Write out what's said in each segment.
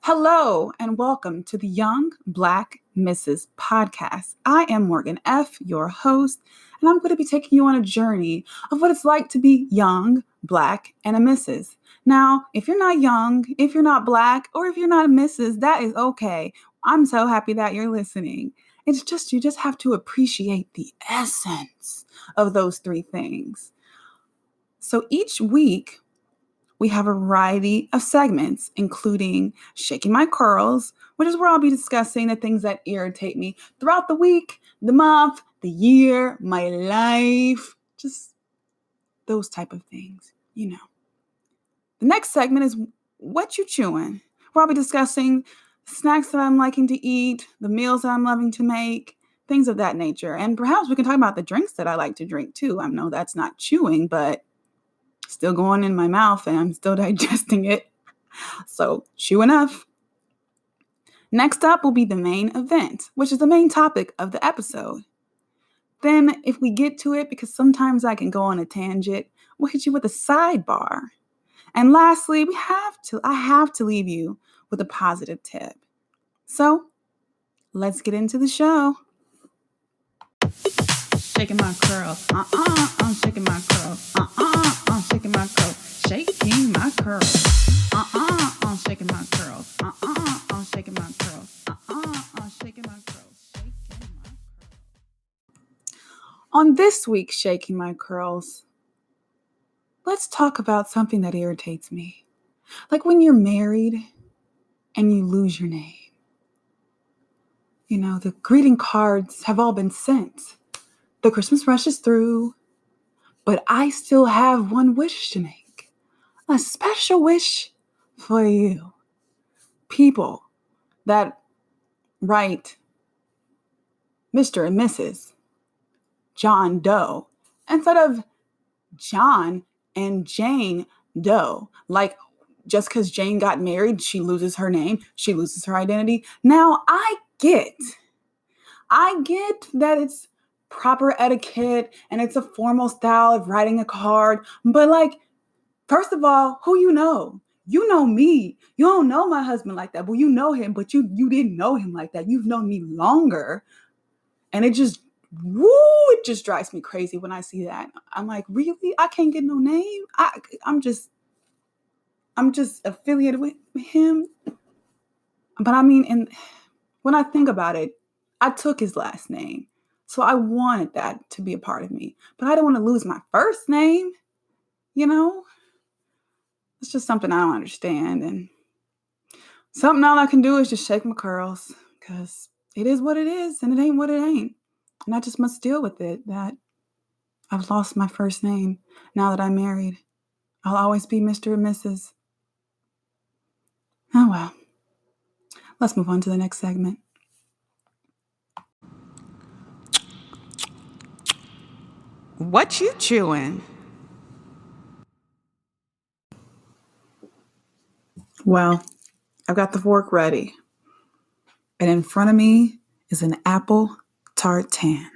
Hello and welcome to the Young Black Mrs. podcast. I am Morgan F., your host, and I'm going to be taking you on a journey of what it's like to be young, black, and a Mrs. Now, if you're not young, if you're not black, or if you're not a Mrs., that is okay. I'm so happy that you're listening. It's just, you just have to appreciate the essence of those three things. So each week, we have a variety of segments, including Shakin My Curls, which is where I'll be discussing the things that irritate me throughout the week, the month, the year, my life, just those type of things, you know. The next segment is What You Chewin, where I'll be discussing snacks that I'm liking to eat, the meals that I'm loving to make, things of that nature. And perhaps we can talk about the drinks that I like to drink too. I know that's not chewing, but still going in my mouth and I'm still digesting it. So chew enough. Next up will be the main event, which is the main topic of the episode. Then if we get to it, because sometimes I can go on a tangent, we'll hit you with a sidebar. And lastly, I have to leave you with a positive tip. So let's get into the show. Shaking my curls. I'm shaking my curls. I'm shaking my curls. Shaking my curls. I'm shaking my curls. I'm shaking my curls. I'm shaking my curls. Shaking my curls. On this week's Shaking My Curls, let's talk about something that irritates me. Like when you're married and you lose your name. You know, the greeting cards have all been sent. The Christmas rush is through, but I still have one wish to make. A special wish for you. People that write Mr. and Mrs. John Doe instead of John and Jane Doe. Like, just because Jane got married, she loses her name, she loses her identity. Now, I get that it's proper etiquette and it's a formal style of writing a card. But like, first of all, who you know? You know me. You don't know my husband like that. Well, you know him, but you didn't know him like that. You've known me longer. And it just drives me crazy when I see that. I'm like, really? I can't get no name? I'm just affiliated with him. But I mean, and when I think about it, I took his last name. So I wanted that to be a part of me. But I didn't want to lose my first name, you know? It's just something I don't understand. And something all I can do is just shake my curls because it is what it is and it ain't what it ain't. And I just must deal with it, that I've lost my first name now that I'm married. I'll always be Mr. and Mrs. Oh, well. Let's move on to the next segment. What you chewin'? Well, I've got the fork ready. And in front of me is an Apple Tart Tatin.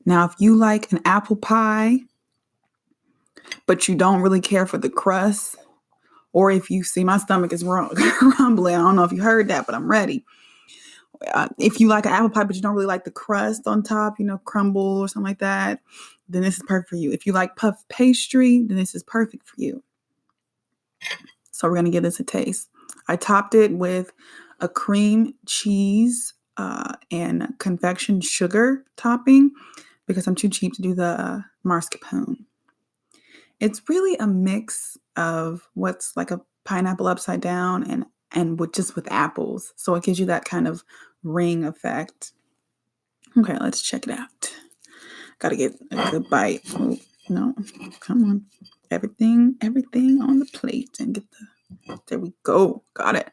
Now, if you like an apple pie, but you don't really care for the crust, or if you see my stomach is rumbling, I don't know if you heard that, but I'm ready. If you like an apple pie, but you don't really like the crust on top, crumble or something like that, then this is perfect for you. If you like puff pastry, then this is perfect for you. So we're going to give this a taste. I topped it with a cream cheese and confection sugar topping because I'm too cheap to do the mascarpone. It's really a mix of what's like a pineapple upside down and with apples. So it gives you that kind of ring effect. Okay, let's check it out. Got to get a good bite. Oh, no, come on. Everything on the plate and there we go. Got it.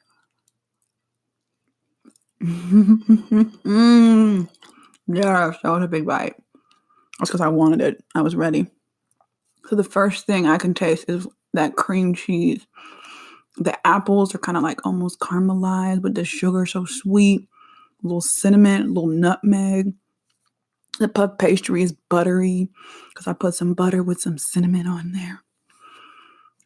Yeah, that was a big bite. That's because I wanted it. I was ready. So the first thing I can taste is that cream cheese. The apples are kind of like almost caramelized, but the sugar so sweet. A little cinnamon, a little nutmeg. The puff pastry is buttery because I put some butter with some cinnamon on there.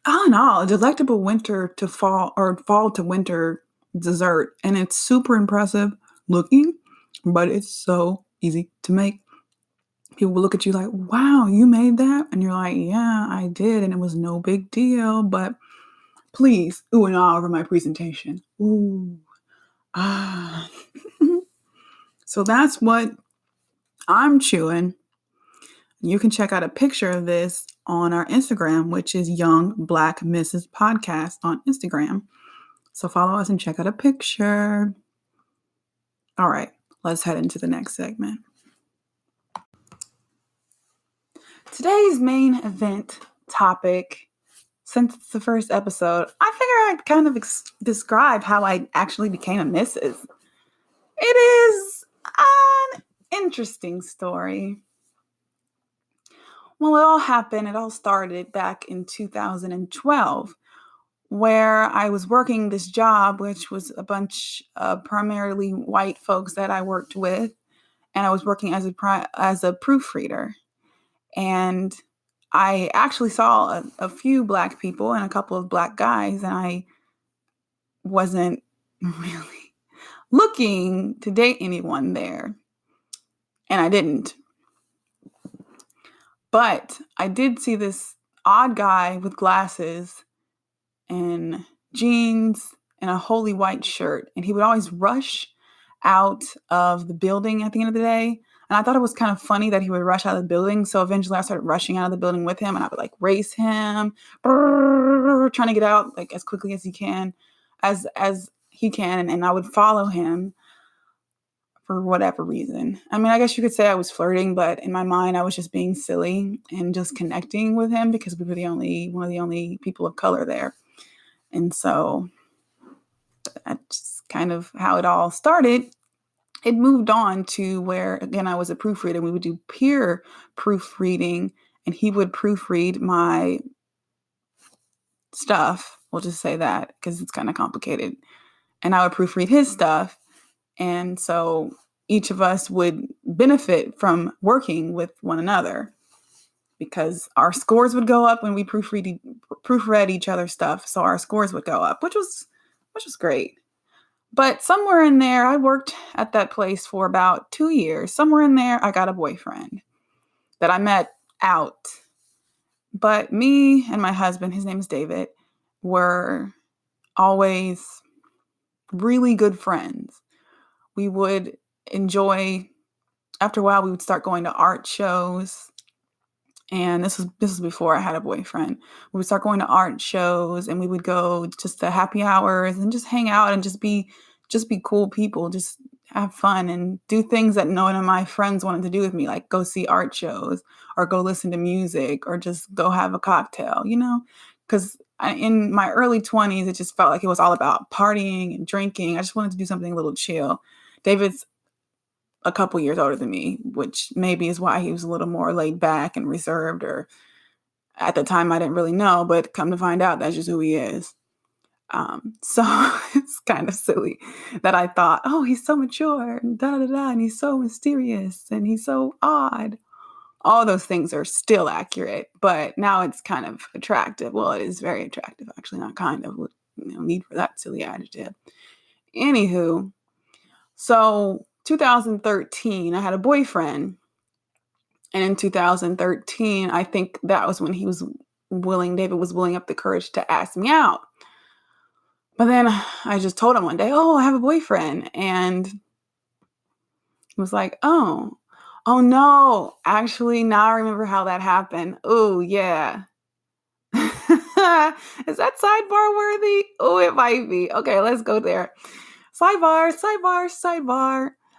All in all, a delectable winter to fall or fall to winter dessert, and it's super impressive looking, but it's so easy to make. People will look at you like, wow, you made that? And you're like, yeah, I did, and it was no big deal, but please, ooh and ah over my presentation. Ooh, ah. So that's what I'm chewing. You can check out a picture of this on our Instagram, which is Young Black Mrs. Podcast on Instagram. So follow us and check out a picture. All right, let's head into the next segment. Today's main event topic, since it's the first episode, I figure I'd kind of describe how I actually became a Mrs. It is an interesting story. Well, it all started back in 2012, where I was working this job, which was a bunch of primarily white folks that I worked with, and I was working as a proofreader. And I actually saw a few Black people and a couple of Black guys, and I wasn't really looking to date anyone there. And I didn't. But I did see this odd guy with glasses and jeans and a holy white shirt. And he would always rush out of the building at the end of the day. And I thought it was kind of funny that he would rush out of the building. So eventually I started rushing out of the building with him, and I would like race him, trying to get out like as quickly as he can, as he can. And I would follow him for whatever reason. I mean, I guess you could say I was flirting, but in my mind, I was just being silly and just connecting with him because we were one of the only people of color there. And so that's kind of how it all started. It moved on to where, again, I was a proofreader. We would do peer proofreading, and he would proofread my stuff. We'll just say that because it's kind of complicated. And I would proofread his stuff. And so each of us would benefit from working with one another because our scores would go up when we proofread each other's stuff. So our scores would go up, which was great. But somewhere in there, I worked at that place for about 2 years. Somewhere in there, I got a boyfriend that I met out. But me and my husband, his name is David, were always really good friends. We would enjoy, after a while, we would start going to art shows. And this was before I had a boyfriend. We would start going to art shows, and we would go just to happy hours and just hang out and just be cool people, just have fun and do things that none of my friends wanted to do with me, like go see art shows or go listen to music or just go have a cocktail, because in my early 20s, it just felt like it was all about partying and drinking. I just wanted to do something a little chill. David's a couple years older than me, which maybe is why he was a little more laid back and reserved, or at the time I didn't really know, but come to find out, that's just who he is. So it's kind of silly that I thought, oh, he's so mature and and he's so mysterious and he's so odd. All those things are still accurate, but now it's kind of attractive. Well, it is very attractive, actually, not kind of. No need for that silly adjective. Anywho, so 2013, I had a boyfriend. And in 2013, I think that was when David was willing up the courage to ask me out. But then I just told him one day, oh, I have a boyfriend. And he was like, oh no, actually, now I remember how that happened. Oh, yeah. Is that sidebar worthy? Oh, it might be. Okay, let's go there. Sidebar.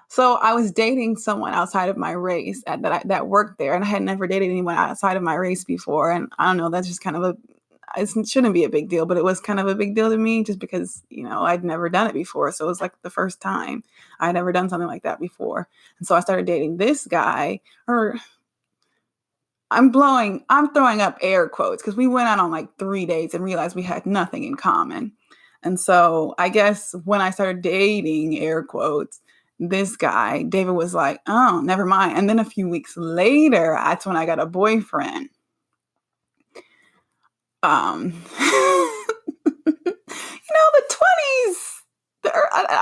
So I was dating someone outside of my race that worked there, and I had never dated anyone outside of my race before. And I don't know, that's just kind of it shouldn't be a big deal, but it was kind of a big deal to me just because, I'd never done it before. So it was like the first time I'd ever done something like that before. And so I started dating this guy, or I'm throwing up air quotes because we went out on like 3 dates and realized we had nothing in common. And so I guess when I started dating, air quotes, this guy, David was like, oh, never mind. And then a few weeks later, that's when I got a boyfriend. The 20s, the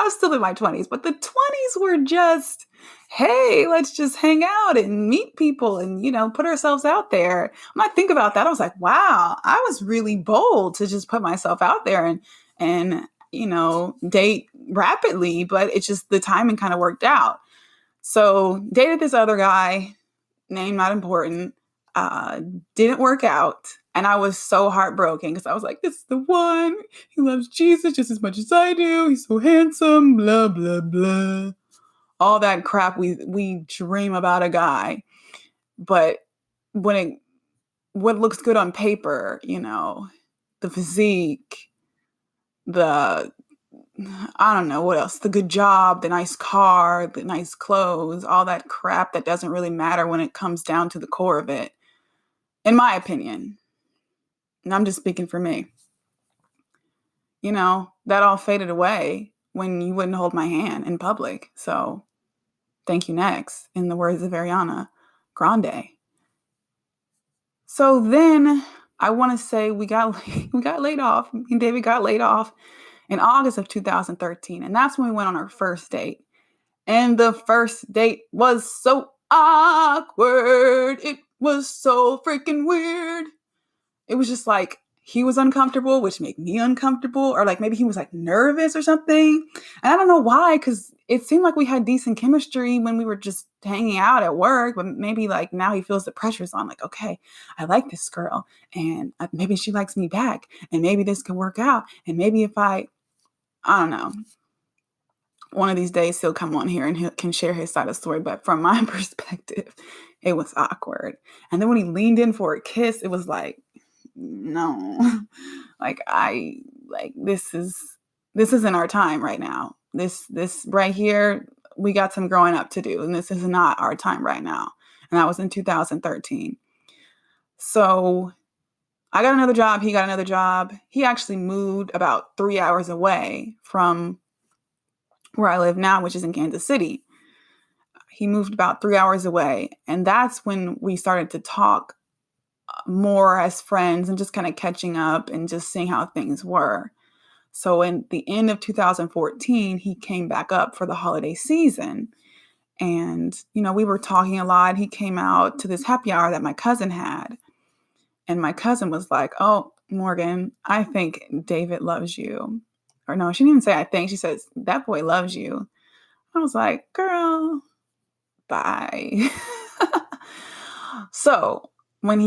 was still in my 20s, but the 20s were just, hey, let's just hang out and meet people and, put ourselves out there. When I think about that, I was like, wow, I was really bold to just put myself out there and date rapidly, but it's just the timing kind of worked out. So dated this other guy, name not important, didn't work out. And I was so heartbroken because I was like, this is the one. He loves Jesus just as much as I do. He's so handsome, blah, blah, blah. All that crap we dream about a guy. But what looks good on paper, the physique, I don't know what else, the good job, the nice car, the nice clothes, all that crap that doesn't really matter when it comes down to the core of it, in my opinion. And I'm just speaking for me. That all faded away when you wouldn't hold my hand in public. So thank you next, in the words of Ariana Grande. So then I want to say we got laid off. Me and David got laid off in August of 2013. And that's when we went on our first date. And the first date was so awkward. It was so freaking weird. It was just like he was uncomfortable, which made me uncomfortable. Or like maybe he was like nervous or something. And I don't know why, because it seemed like we had decent chemistry when we were just hanging out at work. But maybe like now he feels the pressure's on. Like, okay, I like this girl. And maybe she likes me back. And maybe this can work out. And maybe if I don't know. One of these days he'll come on here and he can share his side of the story. But from my perspective, it was awkward. And then when he leaned in for a kiss, it was like, no, this isn't our time right now. This right here, we got some growing up to do. And this is not our time right now. And that was in 2013. So I got another job. He got another job. He actually moved about 3 hours away from where I live now, which is in Kansas City. He moved about 3 hours away. And that's when we started to talk more as friends and just kind of catching up and just seeing how things were. So in the end of 2014, he came back up for the holiday season. And, we were talking a lot. He came out to this happy hour that my cousin had. And my cousin was like, oh, Morgan, I think David loves you. Or no, she didn't even say I think. She says, that boy loves you. I was like, girl, bye. So when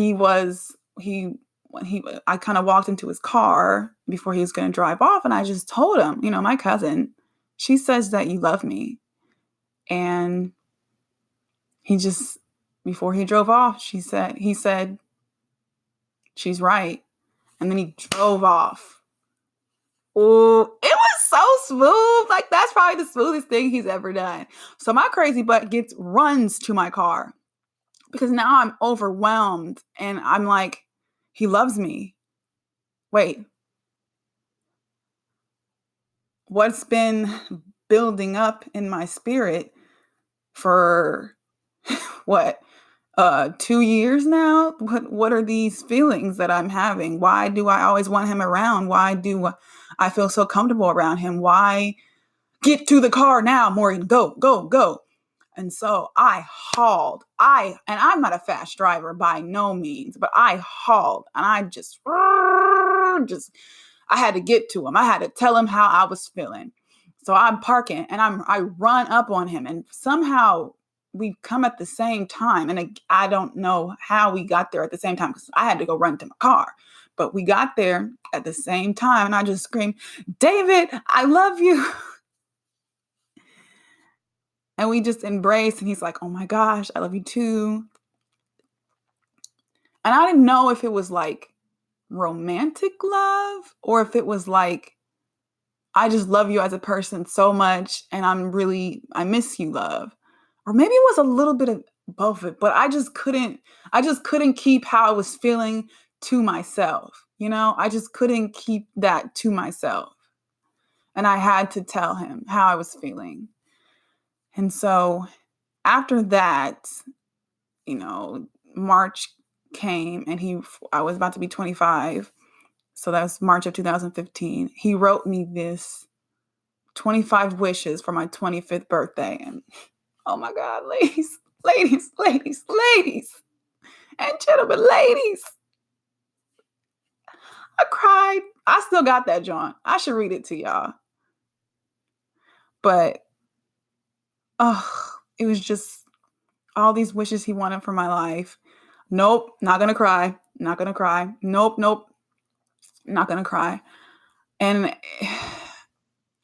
I kind of walked into his car before he was going to drive off. And I just told him, my cousin, she says that you love me. And he just, before he drove off, he said, she's right. And then he drove off. Oh, it was so smooth. Like, that's probably the smoothest thing he's ever done. So my crazy butt runs to my car because now I'm overwhelmed and I'm like, he loves me. Wait, what's been building up in my spirit for what? 2 years now? What are these feelings that I'm having? Why do I always want him around? Why do I feel so comfortable around him? Why? Get to the car now, Morgan, go, go, go. And so I hauled. And I'm not a fast driver by no means, but I hauled and I I had to get to him. I had to tell him how I was feeling. So I'm parking and I run up on him and somehow we come at the same time. And I don't know how we got there at the same time because I had to go run to my car. But we got there at the same time and I just screamed, David, I love you. And we just embraced and he's like, oh my gosh, I love you too. And I didn't know if it was like romantic love or if it was like, I just love you as a person so much and I miss you love. Or maybe it was a little bit of both of it, but I just couldn't keep how I was feeling to myself. I just couldn't keep that to myself. And I had to tell him how I was feeling. And so after that, March came and I was about to be 25. So that was March of 2015. He wrote me this 25 wishes for my 25th birthday. And oh my God, ladies, ladies, ladies, ladies, and gentlemen, ladies, I cried. I still got that, John. I should read it to y'all. But, oh, it was just all these wishes he wanted for my life. Nope, not gonna cry. Not gonna cry. Nope, nope, not gonna cry. And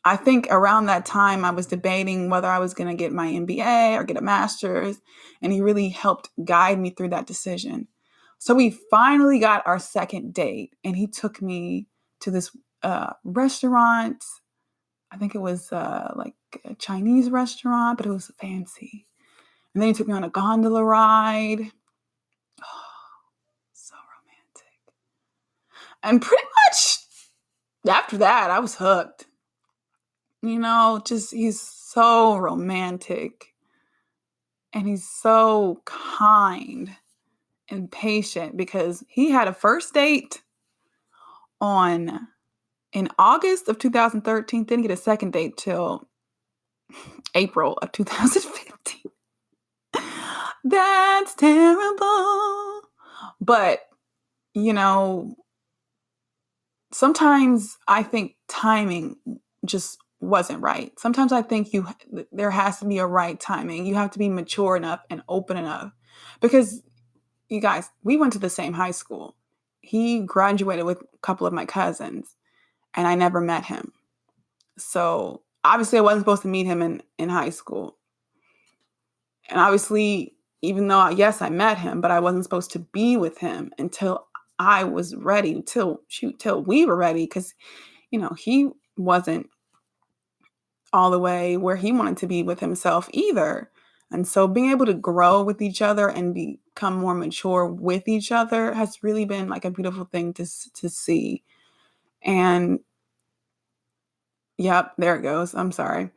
I think around that time, I was debating whether I was going to get my MBA or get a master's, and he really helped guide me through that decision. So we finally got our second date, and he took me to this restaurant. I think it was like a Chinese restaurant, but it was fancy. And then he took me on a gondola ride. Oh, so romantic. And pretty much after that, I was hooked. Just he's so romantic and he's so kind and patient because he had a first date in August of 2013, didn't get a second date till April of 2015. That's terrible. But, sometimes I think timing just wasn't right. Sometimes I think there has to be a right timing. You have to be mature enough and open enough. Because you guys, we went to the same high school. He graduated with a couple of my cousins, and I never met him. So obviously I wasn't supposed to meet him in high school. And obviously, even though, yes, I met him, but I wasn't supposed to be with him until I was ready, till we were ready. Because, he wasn't all the way where he wanted to be with himself either. And so being able to grow with each other and become more mature with each other has really been like a beautiful thing to see. And yep, there it goes. I'm sorry.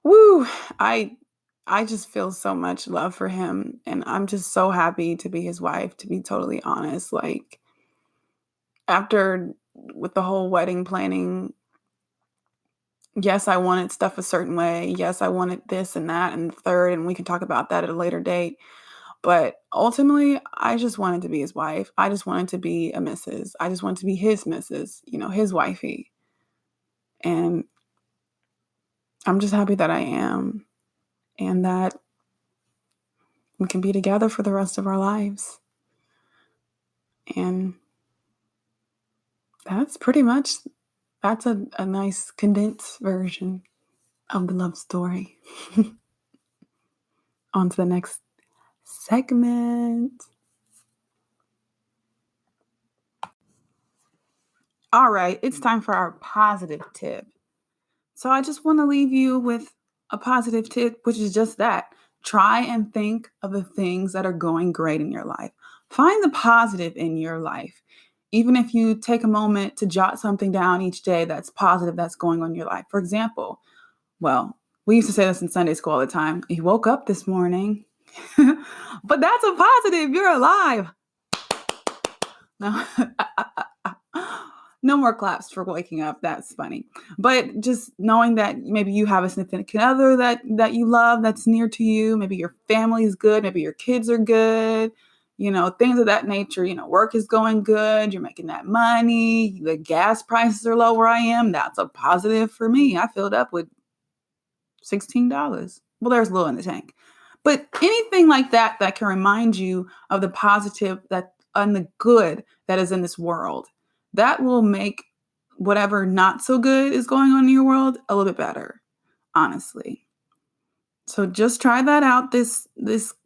Woo. I just feel so much love for him, and I'm just so happy to be his wife, to be totally honest. Like, after with the whole wedding planning, yes, I wanted stuff a certain way. Yes, I wanted this and that and the third, and we can talk about that at a later date. But ultimately, I just wanted to be his wife. I just wanted to be a missus. I just wanted to be his missus, his wifey. And I'm just happy that I am, and that we can be together for the rest of our lives. And that's a nice condensed version of the love story. On to the next segment. All right, it's time for our positive tip. So I just want to leave you with a positive tip, which is just that. Try and think of the things that are going great in your life. Find the positive in your life. Even if you take a moment to jot something down each day that's positive that's going on in your life. For example, we used to say this in Sunday school all the time. You woke up this morning, but that's a positive. You're alive. No. No more claps for waking up. That's funny. But just knowing that maybe you have a significant other that you love, that's near to you. Maybe your family is good. Maybe your kids are good. Things of that nature. Work is going good. You're making that money. The gas prices are low where I am. That's a positive for me. I filled up with $16. Well, there's a little in the tank. But anything like that can remind you of the positive and the good that is in this world. That will make whatever not so good is going on in your world a little bit better, honestly. So just try that out this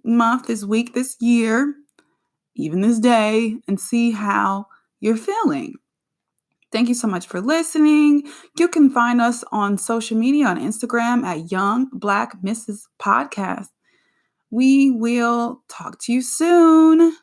month, this week, this year, even this day, and see how you're feeling. Thank you so much for listening. You can find us on social media on Instagram at Young Black Mrs. Podcast. We will talk to you soon.